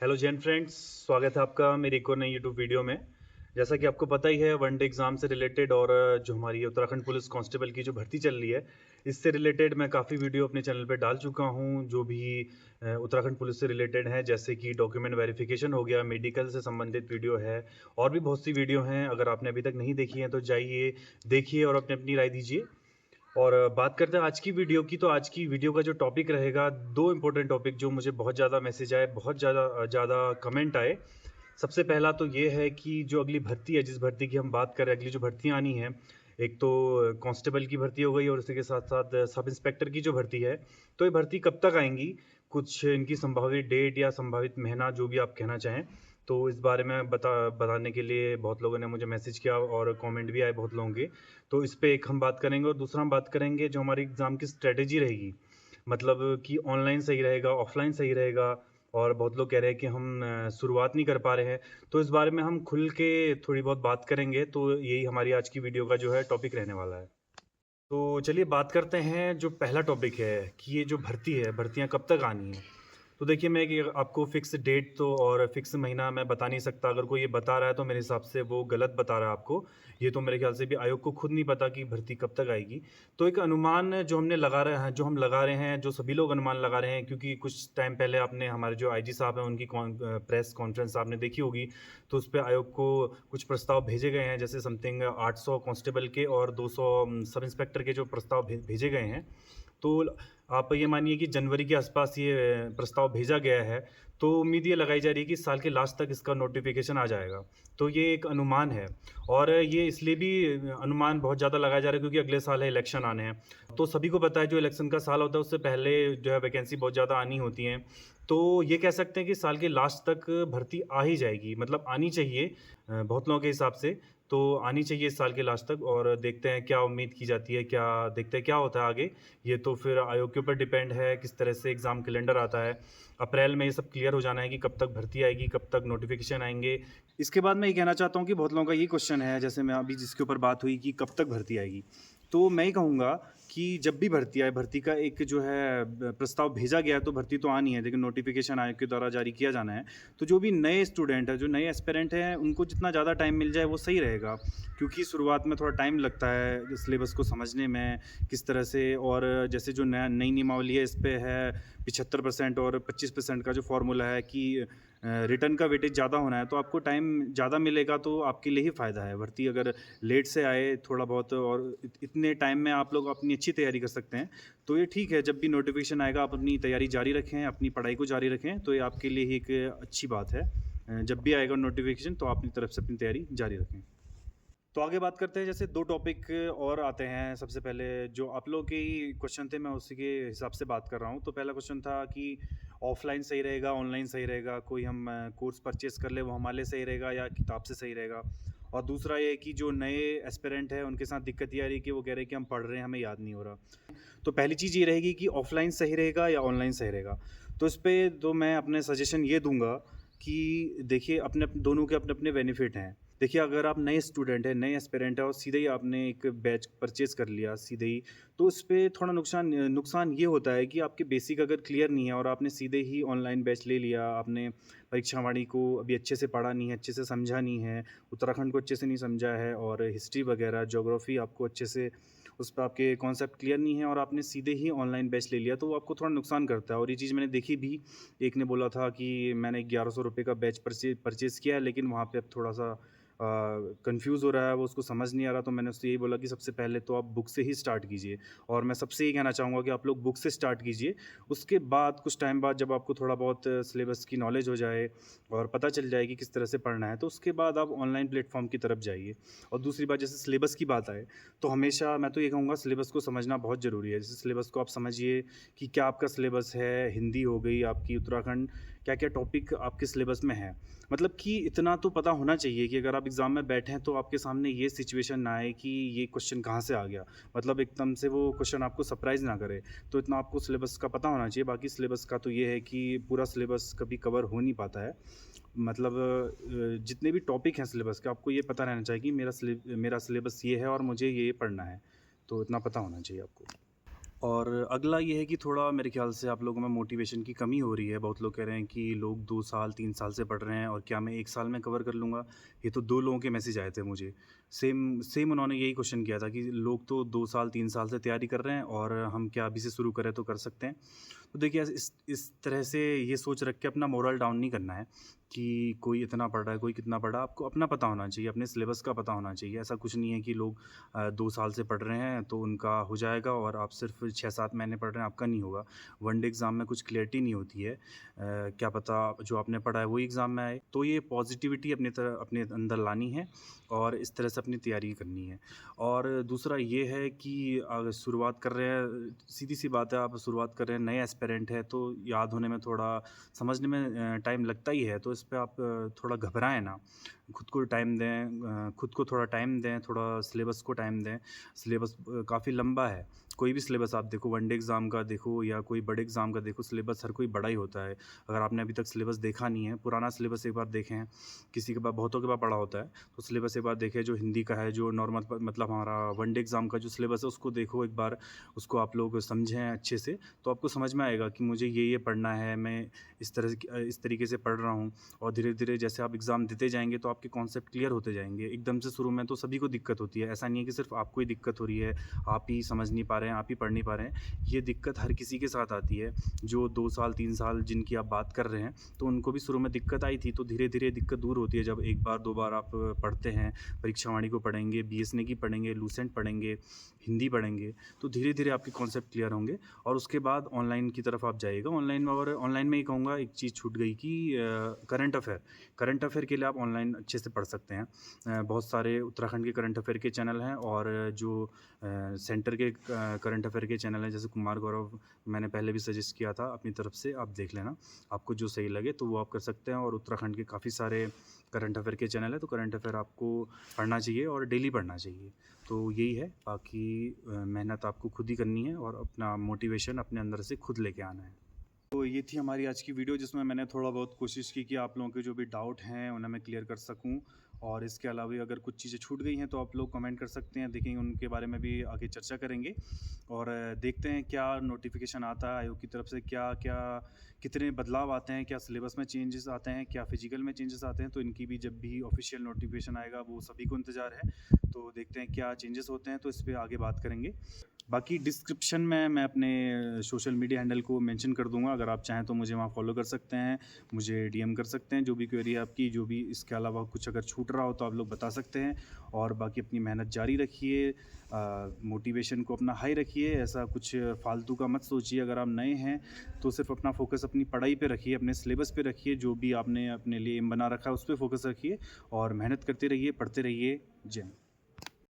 Hello Jain friends, स्वागत है आपका मेरी एक और नई यूट्यूब वीडियो में। जैसा कि आपको पता ही है, वनडे एग्ज़ाम से रिलेटेड और जो हमारी उत्तराखंड पुलिस कांस्टेबल की जो भर्ती चल रही है, इससे रिलेटेड मैं काफ़ी वीडियो अपने चैनल पे डाल चुका हूँ, जो भी उत्तराखंड पुलिस से रिलेटेड है, जैसे कि डॉक्यूमेंट वेरिफिकेशन हो गया, मेडिकल से संबंधित वीडियो है और भी बहुत सी वीडियो हैं। अगर आपने अभी तक नहीं देखी हैं तो जाइए, देखिए और अपनी अपनी राय दीजिए। और बात करते हैं आज की वीडियो की, तो आज की वीडियो का जो टॉपिक रहेगा, 2 इम्पोर्टेंट टॉपिक जो मुझे बहुत ज़्यादा मैसेज आए, बहुत ज़्यादा कमेंट आए। सबसे पहला तो ये है कि जो अगली भर्ती है, जिस भर्ती की हम बात कर रहे हैं, अगली जो भर्तियाँ आनी हैं, एक तो कांस्टेबल की भर्ती हो गई और उसी के साथ-साथ सब इंस्पेक्टर की जो भर्ती है, तो ये भर्ती कब तक आएँगी? कुछ इनकी संभावित डेट या संभावित महीना जो भी आप कहना चाहें, तो इस बारे में बताने के लिए बहुत लोगों ने मुझे मैसेज किया और कमेंट भी आए बहुत लोगों के। तो इस पे एक हम बात करेंगे और दूसरा हम बात करेंगे जो हमारी एग्ज़ाम की स्ट्रैटेजी रहेगी। मतलब कि ऑनलाइन सही रहेगा, ऑफ़लाइन सही रहेगा और बहुत लोग कह रहे हैं कि हम शुरुआत नहीं कर पा रहे हैं। तो इस बारे में हम खुल के थोड़ी बहुत बात करेंगे, तो यही हमारी आज की वीडियो का जो है टॉपिक रहने वाला है। तो चलिए बात करते हैं, जो पहला टॉपिक है कि ये जो भर्ती है, भर्तियाँ कब तक आनी हैं? तो देखिए, मैं एक आपको फ़िक्स डेट तो और फ़िक्स महीना मैं बता नहीं सकता। अगर कोई ये बता रहा है तो मेरे हिसाब से वो गलत बता रहा है आपको। ये तो मेरे ख़्याल से भी आयोग को खुद नहीं पता कि भर्ती कब तक आएगी। तो एक अनुमान जो हम लगा रहे हैं, जो सभी लोग अनुमान लगा रहे हैं, क्योंकि कुछ टाइम पहले आपने हमारे जो आईजी साहब हैं उनकी प्रेस कॉन्फ्रेंस आपने देखी होगी। तो उसपे आयोग को कुछ प्रस्ताव भेजे गए हैं, जैसे समथिंग 800 कांस्टेबल के और 200 सब इंस्पेक्टर के जो प्रस्ताव भेजे गए हैं। तो आप ये मानिए कि जनवरी के आसपास ये प्रस्ताव भेजा गया है, तो उम्मीद ये लगाई जा रही है कि साल के लास्ट तक इसका नोटिफ़िकेशन आ जाएगा। तो ये एक अनुमान है और ये इसलिए भी अनुमान बहुत ज़्यादा लगाया जा रहा है क्योंकि अगले साल है, इलेक्शन आने हैं। तो सभी को पता है जो इलेक्शन का साल होता है उससे पहले जो है वैकेंसी बहुत ज़्यादा आनी होती हैं। तो ये कह सकते हैं कि साल के लास्ट तक भर्ती आ ही जाएगी, मतलब आनी चाहिए बहुत लोगों के हिसाब से। तो आनी चाहिए इस साल के लास्ट तक और देखते हैं क्या उम्मीद की जाती है, क्या देखते हैं क्या होता है आगे। ये तो फिर आयोग के ऊपर डिपेंड है, किस तरह से एग्ज़ाम कैलेंडर आता है। अप्रैल में ये सब क्लियर हो जाना है कि कब तक भर्ती आएगी, कब तक नोटिफ़िकेशन आएँगे। इसके बाद मैं ये कहना चाहता हूँ कि बहुत लोगों का ये क्वेश्चन है, जैसे मैं अभी जिसके ऊपर बात हुई कि कब तक भर्ती आएगी। तो मैं ये कहूँगा कि जब भी भर्ती आए, भर्ती का एक जो है प्रस्ताव भेजा गया है, तो भर्ती तो आनी है, लेकिन नोटिफ़िकेशन आयोग के द्वारा जारी किया जाना है। तो जो भी नए स्टूडेंट हैं, जो नए एस्पिरेंट हैं, उनको जितना ज़्यादा टाइम मिल जाए वो सही रहेगा। क्योंकि शुरुआत में थोड़ा टाइम लगता है सिलेबस को समझने में, किस तरह से। और जैसे जो नई नियमावली है, इस पे है 75% और 25% का जो फ़ॉर्मूला है कि रिटर्न का वेटेज ज़्यादा होना है, तो आपको टाइम ज़्यादा मिलेगा तो आपके लिए ही फ़ायदा है। भर्ती अगर लेट से आए थोड़ा बहुत और इतने टाइम में आप लोग अपनी अच्छी तैयारी कर सकते हैं, तो ये ठीक है। जब भी नोटिफ़िकेशन आएगा आप अपनी तैयारी जारी रखें, अपनी पढ़ाई को जारी रखें, तो ये आपके लिए ही एक अच्छी बात है। जब भी आएगा नोटिफ़िकेशन तो आप अपनी तरफ से अपनी तैयारी जारी रखें। तो आगे बात करते हैं, जैसे 2 टॉपिक और आते हैं। सबसे पहले जो आप लोगों के ही क्वेश्चन थे, मैं उसी के हिसाब से बात कर रहा हूँ। तो पहला क्वेश्चन था कि ऑफ़लाइन सही रहेगा, ऑनलाइन सही रहेगा? कोई हम कोर्स परचेज़ कर ले वो हमारे लिए सही रहेगा या किताब से सही रहेगा? और दूसरा ये कि जो नए एस्पिरेंट हैं उनके साथ दिक्कत ये आ रही है कि वो कह रहे हैं कि हम पढ़ रहे हैं, हमें याद नहीं हो रहा। तो पहली चीज़ ये रहेगी कि ऑफ़लाइन सही रहेगा या ऑनलाइन सही रहेगा? तो इस पे तो मैं अपने सजेशन ये दूँगा कि देखिए, दोनों के अपने-अपने बेनिफिट हैं। देखिए, अगर आप नए स्टूडेंट हैं, नए एस्पिरेंट हैं और सीधे ही आपने एक बैच परचेज़ कर लिया सीधे ही, तो उसपे थोड़ा नुकसान ये होता है कि आपके बेसिक अगर क्लियर नहीं है और आपने सीधे ही ऑनलाइन बैच ले लिया, आपने परीक्षा वाणी को अभी अच्छे से पढ़ा नहीं है, अच्छे से समझा नहीं है, उत्तराखंड को अच्छे से नहीं समझा है और हिस्ट्री वगैरह, ज्योग्राफ़ी आपको अच्छे से उस पे आपके कॉन्सेप्ट क्लियर नहीं है और आपने सीधे ही ऑनलाइन बैच ले लिया, तो वो आपको थोड़ा नुकसान करता है। और ये चीज़ मैंने देखी भी। एक ने बोला था कि मैंने ₹1100 का बैच परचेज़ किया है, लेकिन वहाँ पे अब थोड़ा-सा कन्फ्यूज़ हो रहा है, वो उसको समझ नहीं आ रहा। तो मैंने उससे यही बोला कि सबसे पहले तो आप बुक से ही स्टार्ट कीजिए और मैं सबसे ये कहना चाहूँगा कि आप लोग बुक से स्टार्ट कीजिए। उसके बाद कुछ टाइम बाद जब आपको थोड़ा बहुत सिलेबस की नॉलेज हो जाए और पता चल जाए कि किस तरह से पढ़ना है, तो उसके बाद आप ऑनलाइन प्लेटफ़ॉर्म की तरफ जाइए। और दूसरी बात, जैसे सिलेबस की बात आए, तो हमेशा मैं तो ये कहूँगा सिलेबस को समझना बहुत ज़रूरी है। जैसे सिलेबस को आप समझिए कि क्या आपका सिलेबस है, हिंदी हो गई आपकी उत्तराखंड, क्या-क्या टॉपिक आपके सिलेबस में है। मतलब कि इतना तो पता होना चाहिए कि अगर आप एग्ज़ाम में बैठे हैं तो आपके सामने ये सिचुएशन ना आए कि ये क्वेश्चन कहाँ से आ गया। मतलब एकदम से वो क्वेश्चन आपको सरप्राइज़ ना करे। तो इतना आपको सिलेबस का पता होना चाहिए। बाकी सिलेबस का तो ये है कि पूरा सिलेबस कभी कवर हो नहीं पाता है। मतलब जितने भी टॉपिक हैं सिलेबस के, आपको ये पता रहना चाहिए कि मेरा सिलेबस ये है और मुझे ये पढ़ना है। तो इतना पता होना चाहिए आपको। और अगला ये है कि थोड़ा मेरे ख़्याल से आप लोगों में मोटिवेशन की कमी हो रही है। बहुत लोग कह रहे हैं कि लोग 2 साल 3 साल से पढ़ रहे हैं और क्या मैं 1 साल में कवर कर लूँगा? ये तो 2 लोगों के मैसेज आए थे मुझे। सेम सेम उन्होंने यही क्वेश्चन किया था कि लोग तो 2 साल 3 साल से तैयारी कर रहे हैं और हम क्या अभी से शुरू करें तो कर सकते हैं। तो देखिए इस तरह से ये सोच रख के अपना मोरल डाउन नहीं करना है कि कोई इतना पढ़ रहा है, कोई कितना पढ़ रहा है। आपको अपना पता होना चाहिए, अपने सिलेबस का पता होना चाहिए। ऐसा कुछ नहीं है कि लोग 2 साल से पढ़ रहे हैं तो उनका हो जाएगा और आप सिर्फ 6-7 महीने पढ़ रहे हैं, आपका नहीं होगा। वन डे एग्ज़ाम में कुछ क्लैरिटी नहीं होती है। क्या पता जो आपने पढ़ा है वही एग्ज़ाम में आए। तो ये पॉज़िटिविटी अपने अंदर लानी है और इस तरह से अपनी तैयारी करनी है। और दूसरा ये है कि अगर शुरुआत कर रहे हैं, सीधी-सी बात है, आप शुरुआत कर रहे हैं, नए एस्पिरेंट हैं तो याद होने में थोड़ा समझने में टाइम लगता ही है। तो इस पे आप थोड़ा घबराएँ ना। खुद को टाइम दें, खुद को थोड़ा टाइम दें, थोड़ा सिलेबस को टाइम दें। सिलेबस काफ़ी लंबा है। कोई भी सिलेबस आप देखो, वन डे एग्ज़ाम का देखो या कोई बड़े एग्ज़ाम का देखो, सिलेबस हर कोई बड़ा ही होता है। अगर आपने अभी तक सिलेबस देखा नहीं है, पुराना सिलेबस एक बार देखें, किसी के पास बहुतों के पास पड़ा होता है, तो सिलेबस एक बार देखें जो हिंदी का है, जो नॉर्मल मतलब हमारा वन डे एग्ज़ाम का जो सिलेबस है उसको देखो एक बार, उसको आप लोग समझें अच्छे से, तो आपको समझ में आएगा कि मुझे ये पढ़ना है, मैं इस तरीके से पढ़ रहा हूँ। और धीरे-धीरे जैसे आप एग्ज़ाम देते जाएँगे तो आपके कॉन्सेप्ट क्लियर होते जाएँगे। एकदम से शुरू में तो सभी को दिक्कत होती है। ऐसा नहीं है कि सिर्फ़ आपको ही दिक्कत हो रही है, आप ही समझ नहीं पा रहे हैं, आप ही पढ़ नहीं पा रहे हैं। ये दिक्कत हर किसी के साथ आती है। जो 2 साल 3 साल जिनकी आप बात कर रहे हैं, तो उनको भी शुरू में दिक्कत आई थी, तो धीरे-धीरे दिक्कत दूर होती है जब 1 बार 2 बार आप पढ़ते हैं। परीक्षा वाणी को पढ़ेंगे, बीएसएनए की पढ़ेंगे, लूसेंट पढ़ेंगे, हिंदी पढ़ेंगे, तो धीरे-धीरे आपके कॉन्सेप्ट क्लियर होंगे और उसके बाद ऑनलाइन की तरफ आप जाइएगा। ऑनलाइन में ये कहूँगा, एक चीज़ छूट गई कि करंट अफ़ेयर के लिए आप ऑनलाइन अच्छे से पढ़ सकते हैं। बहुत सारे उत्तराखंड के करंट अफ़ेयर के चैनल हैं और जो सेंटर के करंट अफ़ेयर के चैनल हैं, जैसे कुमार गौरव, मैंने पहले भी सजेस्ट किया था, अपनी तरफ से आप देख लेना। आपको जो सही लगे तो वो आप कर सकते हैं और उत्तराखंड के काफ़ी सारे करंट अफ़ेयर के चैनल हैं, तो करंट अफ़ेयर आपको पढ़ना चाहिए और डेली पढ़ना चाहिए। तो यही है, बाकी मेहनत आपको खुद ही करनी है और अपना मोटिवेशन अपने अंदर से खुद लेके आना है। तो ये थी हमारी आज की वीडियो, जिसमें मैंने थोड़ा बहुत कोशिश की कि आप लोगों के जो भी डाउट हैं उन्हें मैं क्लियर कर सकूं। और इसके अलावा भी अगर कुछ चीज़ें छूट गई हैं तो आप लोग कमेंट कर सकते हैं, देखेंगे उनके बारे में भी आगे चर्चा करेंगे। और देखते हैं क्या नोटिफिकेशन आता है आयोग की तरफ से, क्या क्या कितने बदलाव आते हैं, क्या सिलेबस में चेंजेस आते हैं, क्या फिजिकल में चेंजेस आते हैं। तो इनकी भी जब भी ऑफिशियल नोटिफिकेशन आएगा वो सभी को इंतज़ार है, तो देखते हैं क्या चेंजेस होते हैं, तो इस पर आगे बात करेंगे। बाकी डिस्क्रिप्शन में मैं अपने सोशल मीडिया हैंडल को मेंशन कर दूंगा, अगर आप चाहें तो मुझे वहाँ फॉलो कर सकते हैं, मुझे डीएम कर सकते हैं, जो भी क्वेरी है आपकी, जो भी इसके अलावा कुछ अगर छूट रहा हो तो आप लोग बता सकते हैं। और बाकी अपनी मेहनत जारी रखिए, मोटिवेशन को अपना हाई रखिए, ऐसा कुछ फालतू का मत सोचिए। अगर आप नए हैं तो सिर्फ अपना फोकस अपनी पढ़ाई पे रखिए, अपने सिलेबस पे रखिए, जो भी आपने अपने लिए एम बना रखा है उस पर फोकस रखिए और मेहनत करते रहिए, पढ़ते रहिए। जय हिंद।